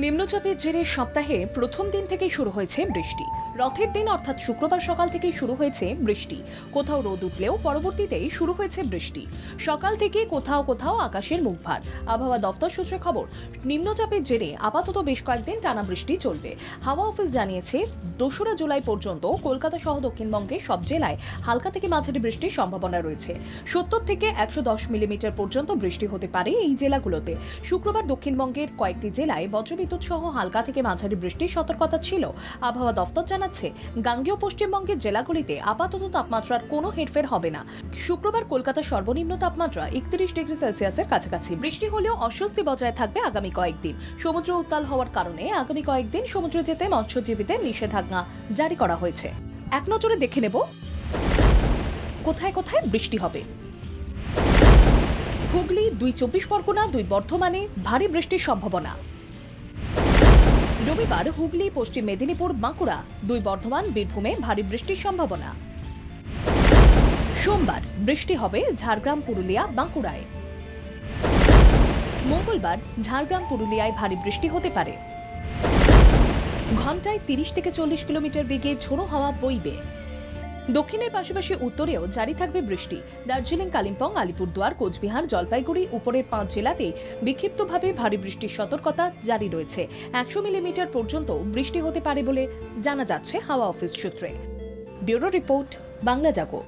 নিম্নচাপের জেরে সপ্তাহে প্রথম দিন থেকেই শুরু হয়েছে বৃষ্টি। রথের দিন অর্থাৎ শুক্রবার সকাল থেকেই শুরু হয়েছে বৃষ্টি। কোথাও রোদ উঠলেও পরবর্তীতে শুরু হয়েছে বৃষ্টি। সকাল থেকে কোথাও কোথাও আকাশের মুখভার। আবহাওয়া দফতর সূত্রে খবর, নিম্নচাপের জেরে আপাতত বেশ কয়েকদিন টানা বৃষ্টি চলবে। হাওয়া অফিস জানিয়েছে, 2রা জুলাই পর্যন্ত কলকাতা সহ দক্ষিণবঙ্গের সব জেলায় হালকা থেকে মাঝারি বৃষ্টির সম্ভাবনা রয়েছে। 70 থেকে 110 মিলিমিটার পর্যন্ত বৃষ্টি হতে পারে এই জেলাগুলোতে। শুক্রবার দক্ষিণবঙ্গের কয়েকটি জেলায় বজ্রবিদ্যুৎ সহ হালকা থেকে মাঝারি বৃষ্টির সতর্কতা ছিল। আবহাওয়া দফতর জানাচ্ছে, গাঙ্গেয় পশ্চিমবঙ্গের জেলাগুলিতে আপাতত তাপমাত্রার কোনো হেরফের হবে না। শুক্রবার কলকাতার সর্বনিম্ন তাপমাত্রা 31 ডিগ্রি সেলসিয়াসের কাছাকাছি। বৃষ্টি হলেও অস্বস্তি বজায় থাকবে আগামী কয়েকদিন। সমুদ্র উত্তাল হওয়ার কারণে আগামী কয়েকদিন সমুদ্রে যেতে মৎস্যজীবীদের নিষেধাজ্ঞা জারি করা হয়েছে। এক নজরে দেখে নেব কোথায় কোথায় বৃষ্টি হবে। হুগলি, 2 চব্বিশ পরগনা, 2 বর্ধমানে ভারী বৃষ্টির সম্ভাবনা। রবিবার হুগলি, পশ্চিম মেদিনীপুর, বাঁকুড়া, 2 বর্ধমান, বীরভূমে ভারী বৃষ্টির সম্ভাবনা। সোমবার বৃষ্টি হবে ঝাড়গ্রাম, পুরুলিয়া, বাঁকুড়ায়। মঙ্গলবার ঝাড়গ্রাম, পুরুলিয়ায় ভারী বৃষ্টি হতে পারে। ঘন্টায় 30 থেকে 40 কিলোমিটার বেগে ঝোড়ো হাওয়া বইবে। দক্ষিণের পাশাপাশি উত্তরেও জারি থাকবে বৃষ্টি। দার্জিলিং, কালিম্পং, আলিপুরদুয়ার, কোচবিহার, জলপাইগুড়ি, উপরের 5 জেলাতে বিক্ষিপ্তভাবে ভারী বৃষ্টির সতর্কতা জারি রয়েছে। 100 মিলিমিটার পর্যন্ত বৃষ্টি হতে পারে বলে জানা যাচ্ছে হাওয়া অফিস সূত্রে। ব্যুরো রিপোর্ট, বাংলা জাগো।